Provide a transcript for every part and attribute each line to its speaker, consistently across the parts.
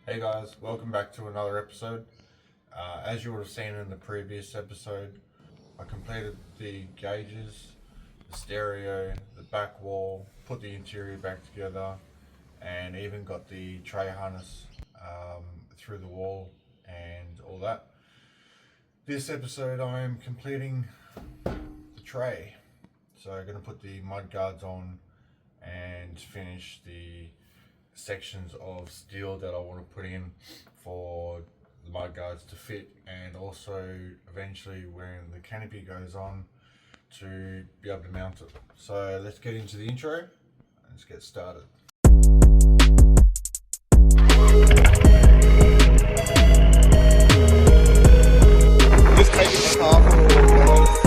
Speaker 1: Hey guys, welcome back to another episode. As you would have seen in the previous episode, I completed the gauges, the stereo, the back wall, put the interior back together, and even got the tray harness through the wall and all that. This episode I am completing the tray. So I'm going to put the mudguards on and finish the sections of steel that I want to put in for the mudguards to fit, and also eventually when the canopy goes on to be able to mount it. So let's get into the intro and let's get started. Just taking the car for a walk, guys.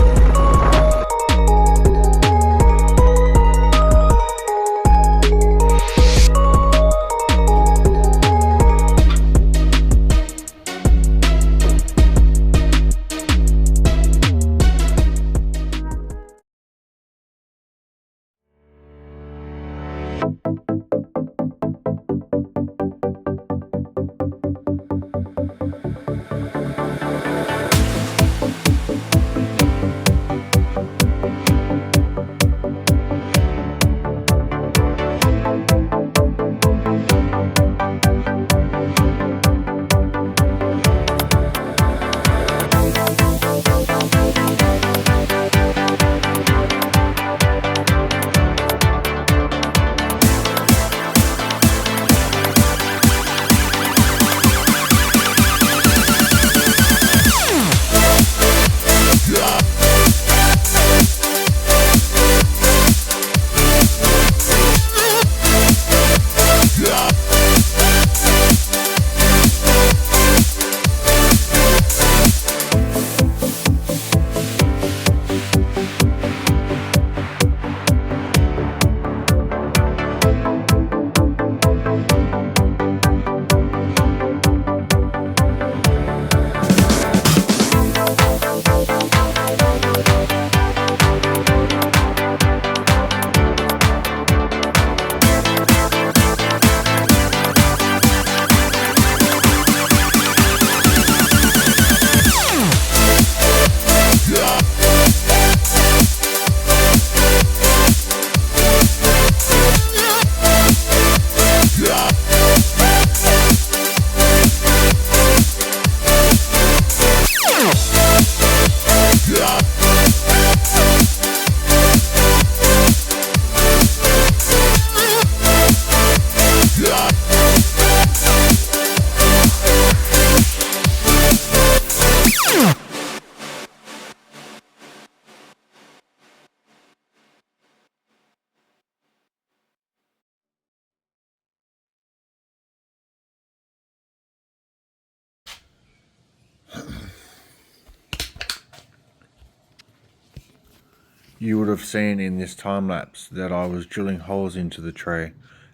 Speaker 1: You would have seen in this time lapse that I was drilling holes into the tray.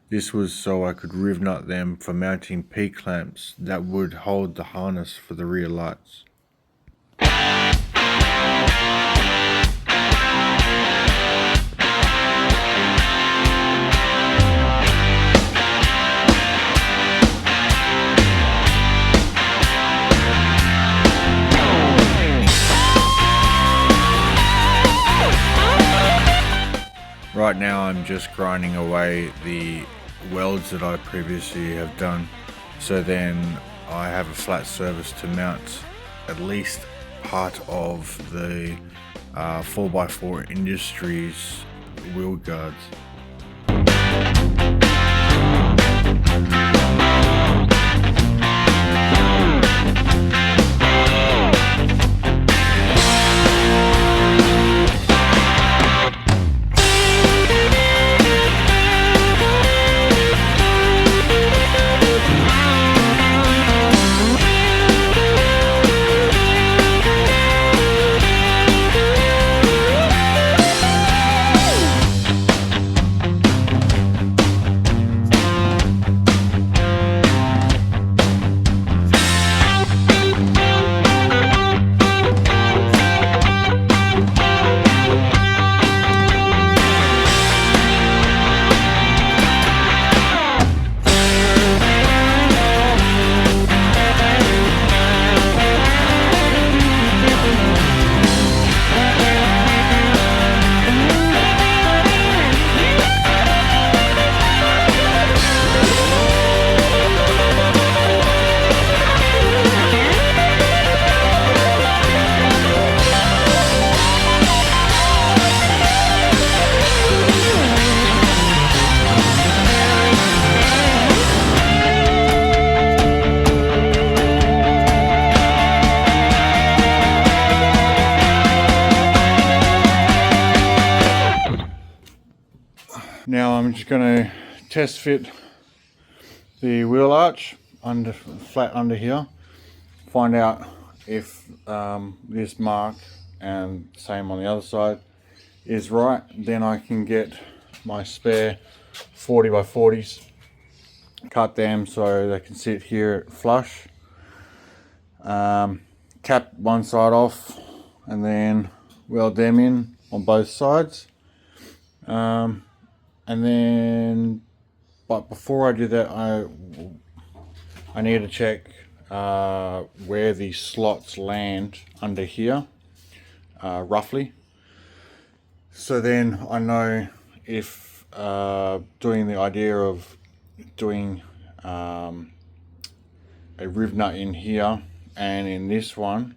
Speaker 1: This was so I could riv nut them for mounting P-clamps that would hold the harness for the rear lights. Right now I'm just grinding away the welds that I previously have done, so then I have a flat surface to mount at least part of the 4x4 Industries wheel guards.
Speaker 2: just going to test fit the wheel arch flat under here, find out if this mark and same on the other side is right. Then I can get my spare 40 by 40s, cut them so they can sit here flush, cap one side off and then weld them in on both sides, and then, but before I do that, I need to check where the slots land under here, roughly, so then I know if doing the idea of doing a riv nut in here and in this one,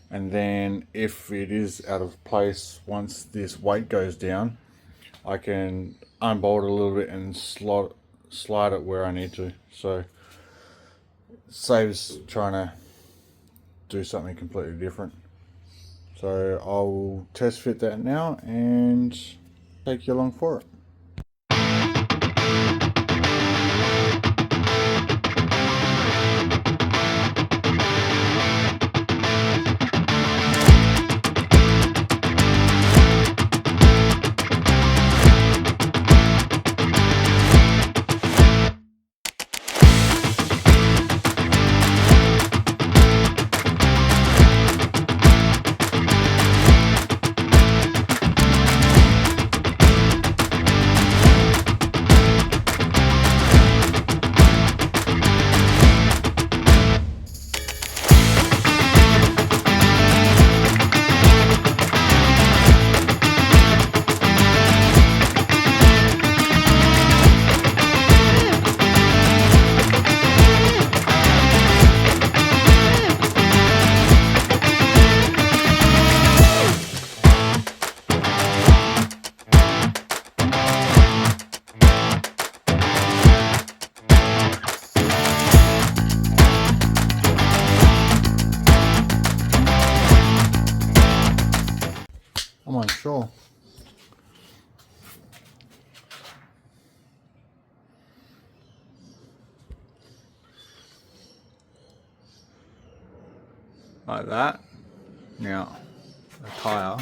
Speaker 2: and then if it is out of place once this weight goes down, I can unbolt it a little bit and slide it where I need to. So it saves trying to do something completely different. So I'll test fit that now and take you along for it. I'm unsure. Like that. Now, the tyre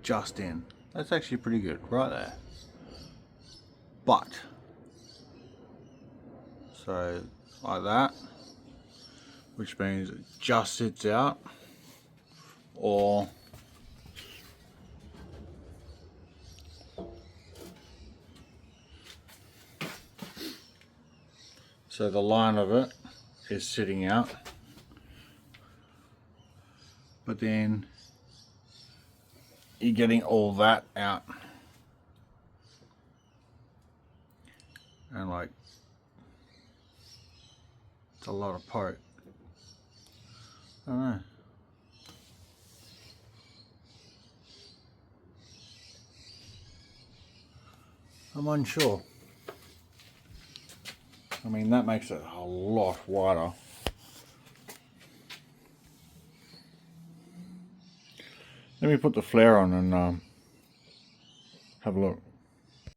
Speaker 2: just in. That's actually pretty good, right there. But, so like that, which means it just sits out, or so the line of it is sitting out, but then you're getting all that out, and like, it's a lot of poke. I don't know. I'm unsure. I mean, that makes it a lot wider. Let me put the flare on and have a look.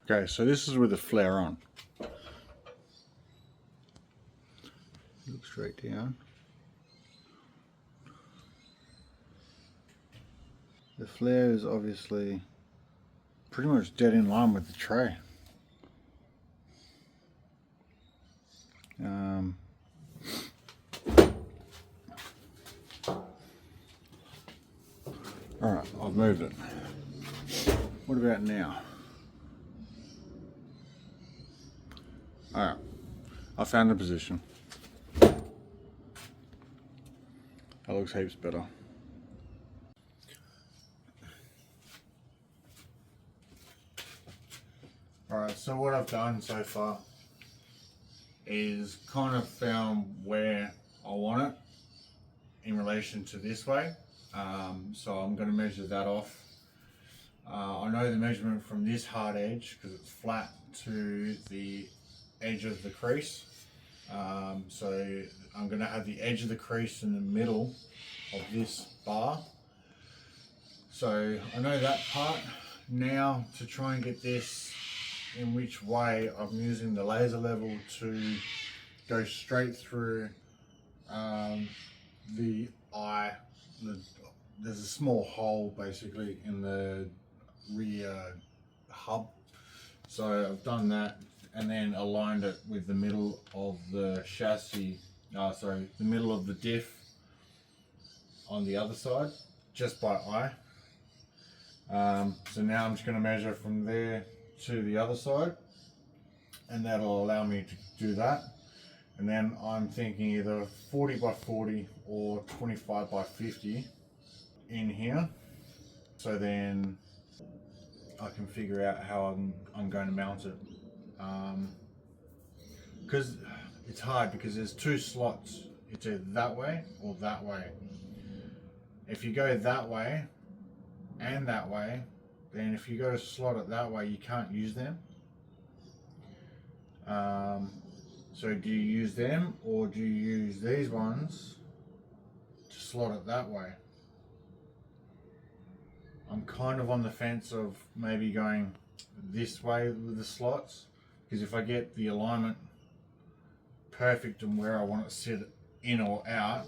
Speaker 2: Okay, so this is with the flare on. Look straight down. The flare is obviously pretty much dead in line with the tray. Alright, I've moved it. What about now? Alright, I found the position. That looks heaps better. Alright, so what I've done so far is kind of found where I want it in relation to this way. So I'm going to measure that off. I know the measurement from this hard edge because it's flat to the edge of the crease. So I'm going to have the edge of the crease in the middle of this bar. So I know that part. Now to try and get this in which way, I'm using the laser level to go straight through the eye. There's a small hole basically in the rear hub. So I've done that and then aligned it with the middle of the chassis, the middle of the diff on the other side, just by eye. So now I'm just going to measure from there to the other side, and that'll allow me to do that. And then I'm thinking either 40 by 40 or 25 by 50 in here. So then I can figure out how I'm going to mount it. Because it's hard because there's two slots. It's either that way or that way. If you go that way and that way, then if you go to slot it that way, you can't use them. So do you use them or do you use these ones to slot it that way? I'm kind of on the fence of maybe going this way with the slots, because if I get the alignment perfect and where I want it to sit in or out,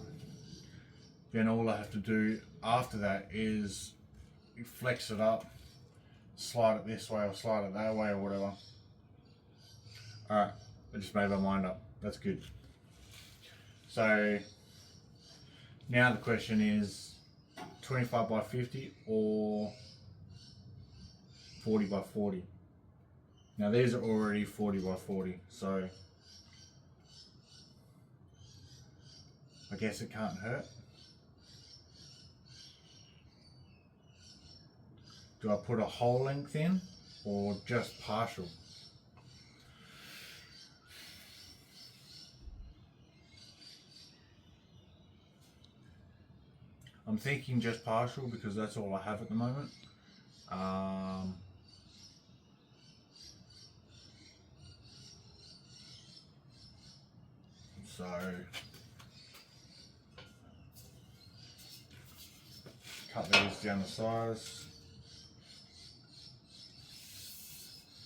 Speaker 2: then all I have to do after that is flex it up, slide it this way or slide it that way or whatever. Alright, I just made my mind up. That's good. So now the question is 25 by 50 or 40 by 40. Now these are already 40 by 40, so I guess it can't hurt. Do I put a whole length in or just partial? I'm thinking just partial because that's all I have at the moment. So cut these down to size,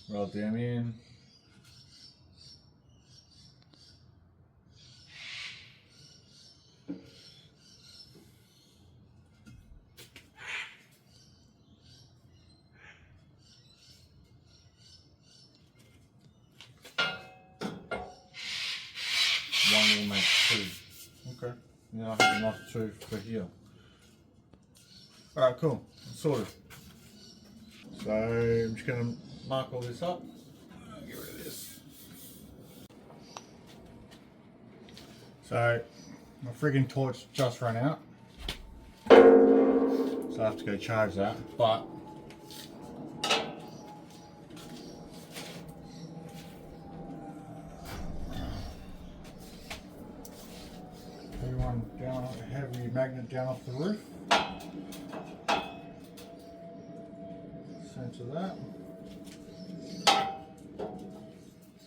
Speaker 2: weld them in. One will make two. Okay. Now I have enough two for here. Alright, cool. Sorted. So I'm just going to mark all this up. Get rid of this. So my friggin' torch just ran out. So I have to go charge that. But heavy magnet down off the roof. Center that.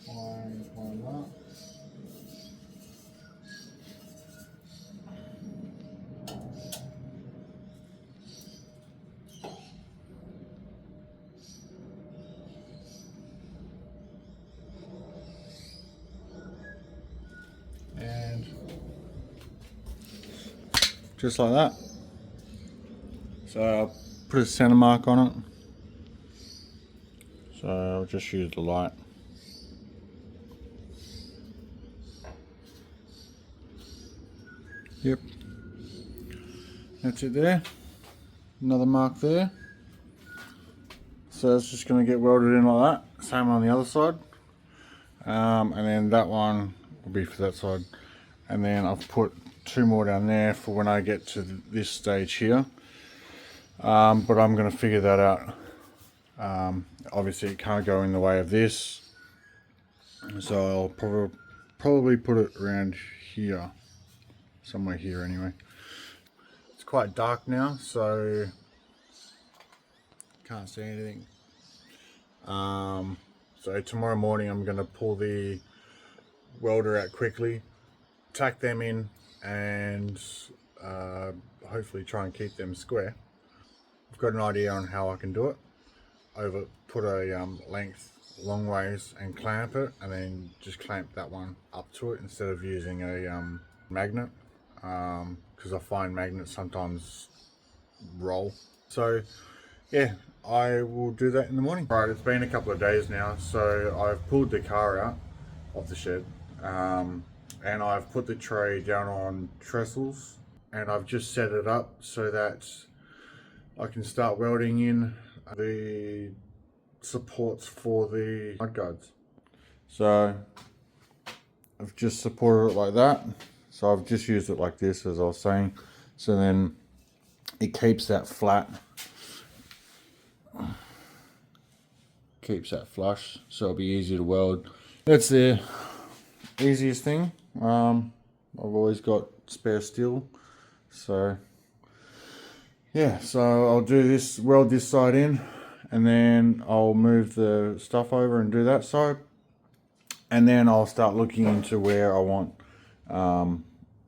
Speaker 2: Find that. And just like that. So I'll put a center mark on it. So I'll just use the light. Yep. That's it there. Another mark there. So it's just going to get welded in like that. Same on the other side. And then that one will be for that side. And then I've put two more down there for when I get to this stage here. But I'm going to figure that out. Obviously it can't go in the way of this, so I'll probably put it around here, somewhere here anyway. It's quite dark now, so can't see anything. So tomorrow morning I'm going to pull the welder out quickly, tack them in, and hopefully try and keep them square. got an idea on how I can do it. Put a length long ways and clamp it, and then just clamp that one up to it instead of using a magnet, because I find magnets sometimes roll. So yeah, I will do that in the morning. Right, it's been a couple of days now, so I've pulled the car out of the shed, and I've put the tray down on trestles, and I've just set it up so that I can start welding in the supports for the mudguards. So I've just supported it like that. So I've just used it like this, as I was saying. So then it keeps that flat. Keeps that flush, so it'll be easy to weld. That's the easiest thing. I've always got spare steel. So yeah, so I'll do this, weld this side in, and then I'll move the stuff over and do that side, and then I'll start looking into where I want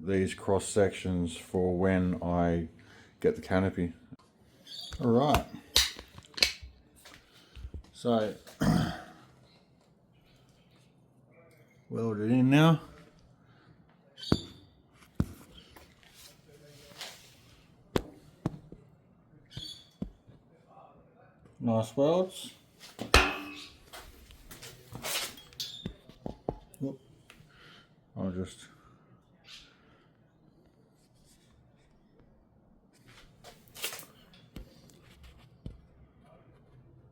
Speaker 2: these cross sections for when I get the canopy. All right, so weld it in now. Nice welds. Oop. I'll just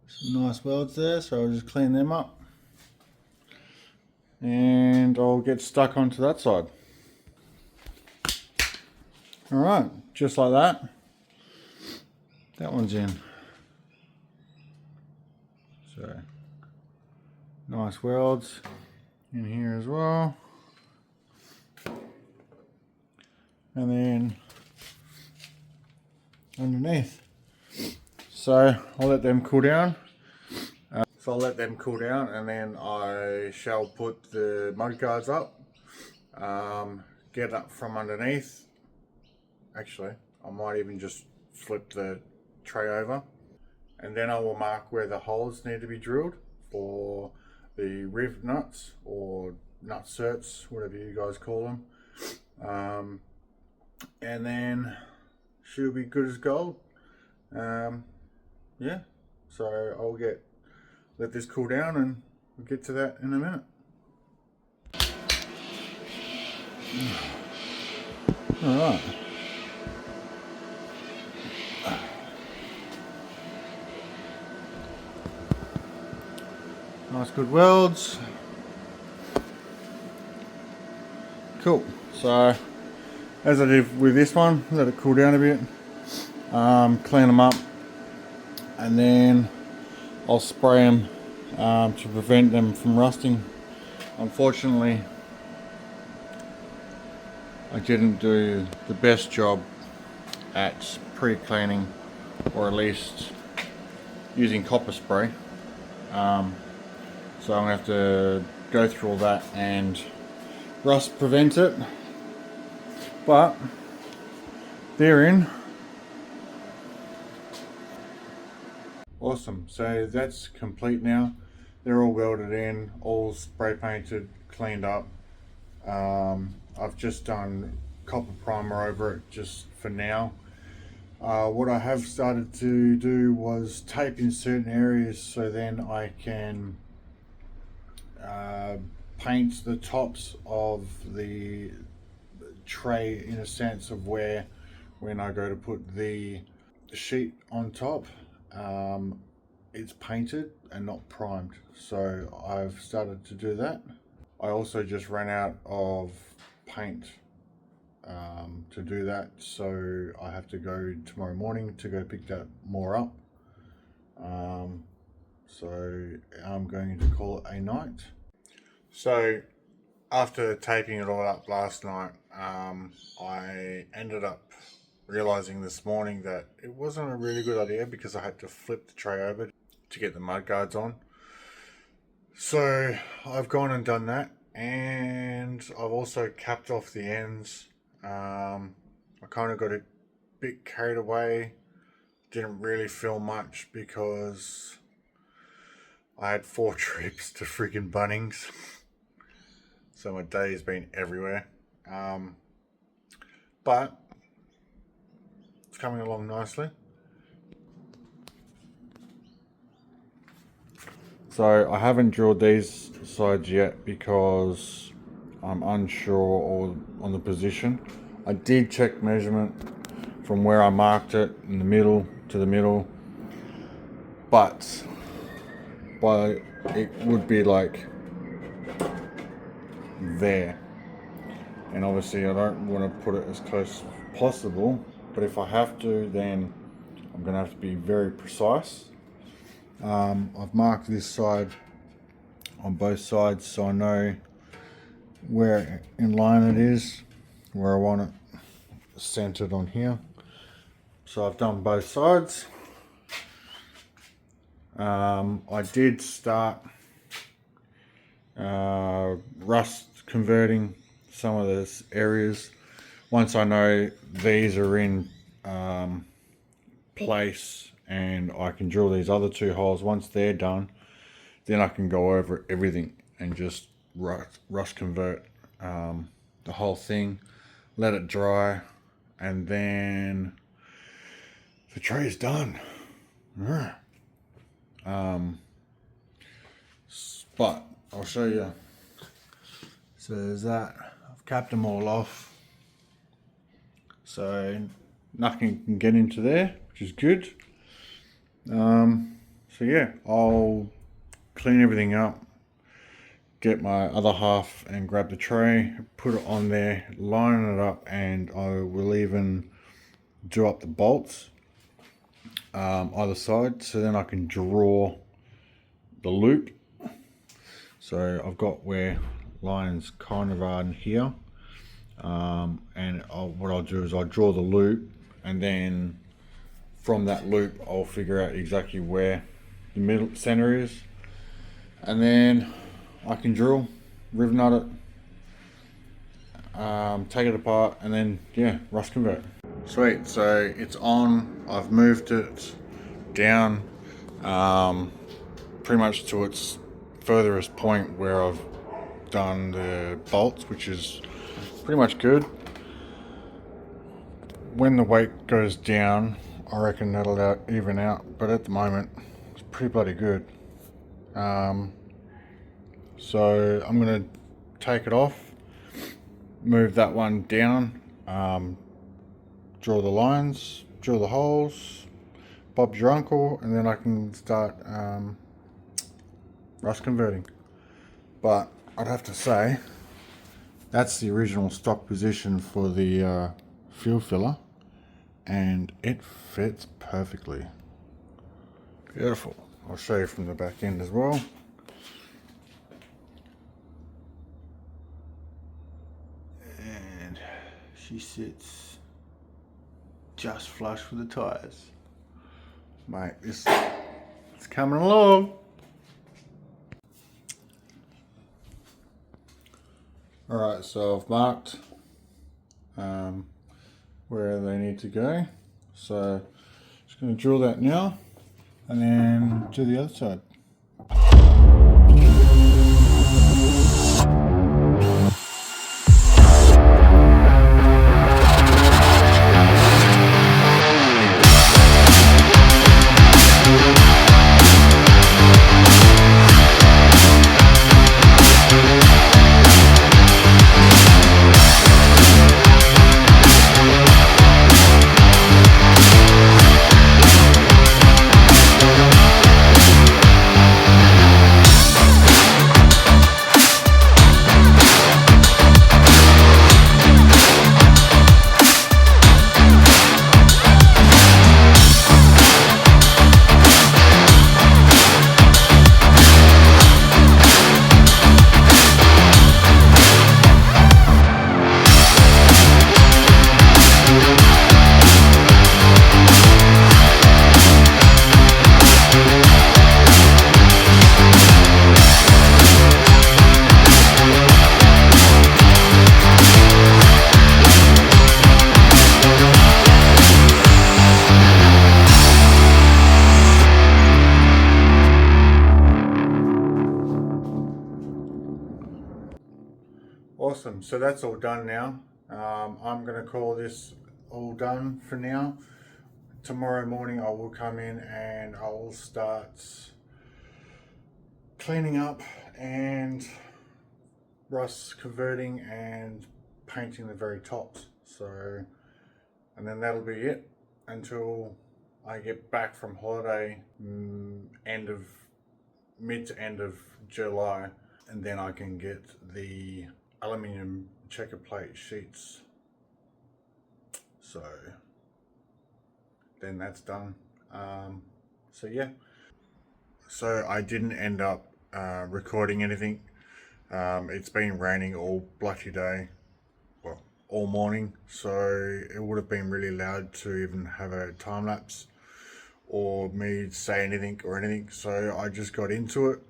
Speaker 2: some nice welds there, so I'll just clean them up, and I'll get stuck onto that side. All right, just like that. That one's in. So nice welds in here as well, and then underneath. So I'll let them cool down. And then I shall put the mudguards up, get up from underneath. Actually, I might even just flip the tray over, and then I will mark where the holes need to be drilled for the riv nuts or nut certs, whatever you guys call them, and then she'll be good as gold. Yeah, so I'll let this cool down, and we'll get to that in a minute. All right. Nice good welds. Cool. So as I did with this one, let it cool down a bit, clean them up, and then I'll spray them to prevent them from rusting. Unfortunately, I didn't do the best job at pre-cleaning, or at least using copper spray. So I'm going to have to go through all that and rust prevent it. But they're in. Awesome, so that's complete now. They're all welded in, all spray painted, cleaned up. I've just done copper primer over it just for now. What I have started to do was tape in certain areas, so then I can paint the tops of the tray in a sense of where, when I go to put the sheet on top, it's painted and not primed. So I've started to do that. I also just ran out of paint to do that, so I have to go tomorrow morning to go pick that more up. So I'm going to call it a night. So after taping it all up last night, I ended up realizing this morning that it wasn't a really good idea, because I had to flip the tray over to get the mudguards on. So I've gone and done that, and I've also capped off the ends. I kind of got a bit carried away didn't really feel much because I had 4 trips to freaking Bunnings. So my day's been everywhere. But it's coming along nicely. So I haven't drilled these sides yet because I'm unsure on the position. I did check measurement from where I marked it in the middle to the middle, but it would be like there, and obviously I don't want to put it as close as possible, but if I have to, then I'm gonna have to be very precise. I've marked this side on both sides so I know where in line it is, where I want it centered on here. So I've done both sides. I did start rust converting some of those areas. Once I know these are in place and I can drill these other 2 holes, once they're done, then I can go over everything and just rust convert the whole thing, let it dry, and then the tray's done. But I'll show you. So there's that. I've capped them all off, so nothing can get into there, which is good. So yeah, I'll clean everything up, get my other half and grab the tray, put it on there, line it up, and I will even do up the bolts either side, so then I can draw the loop. So I've got where lines kind of are in here, and what I'll do is I'll draw the loop, and then from that loop I'll figure out exactly where the middle center is, and then I can drill, riv nut it, take it apart, and then yeah, rust convert. Sweet, so it's on. I've moved it down pretty much to its furthest point where I've done the bolts, which is pretty much good. When the weight goes down, I reckon that'll even out, but at the moment it's pretty bloody good. So I'm gonna take it off, move that one down, draw the lines, drill the holes, Bob's your uncle, and then I can start rust converting. But I'd have to say that's the original stock position for the fuel filler, and it fits perfectly. Beautiful. I'll show you from the back end as well. And she sits just flush with the tires. Mate, it's coming along. Alright, so I've marked where they need to go. So just going to drill that now and then do the other side. awesome. So that's all done now. I'm going to call this all done for now. Tomorrow morning I will come in and I will start cleaning up and rust converting and painting the very tops. So, and then that'll be it until I get back from holiday, mid to end of July, and then I can get the aluminium checker plate sheets. So then that's done. So yeah, so I didn't end up recording anything. It's been raining all bloody day, well, all morning, so it would have been really loud to even have a time lapse or me say anything or anything. So I just got into it,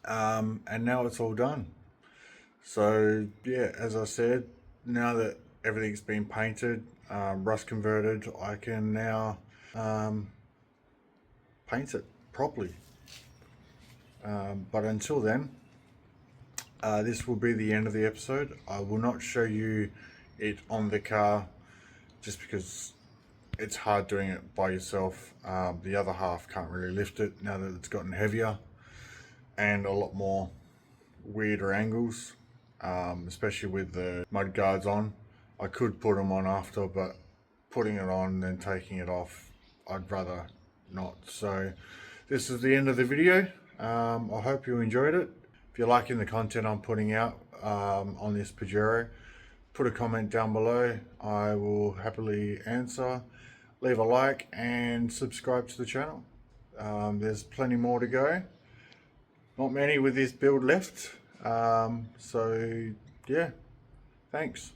Speaker 2: and now it's all done. So yeah, as I said, now that everything's been painted, rust converted, I can now paint it properly. But until then, this will be the end of the episode. I will not show you it on the car just because it's hard doing it by yourself. The other half can't really lift it now that it's gotten heavier and a lot more weirder angles, especially with the mud guards on. I could put them on after, but putting it on and then taking it off, I'd rather not. So this is the end of the video. I hope you enjoyed it. If you're liking the content I'm putting out on this Pajero, put a comment down below. I will happily answer. Leave a like and subscribe to the channel. There's plenty more to go. Not many with this build left. So yeah, thanks.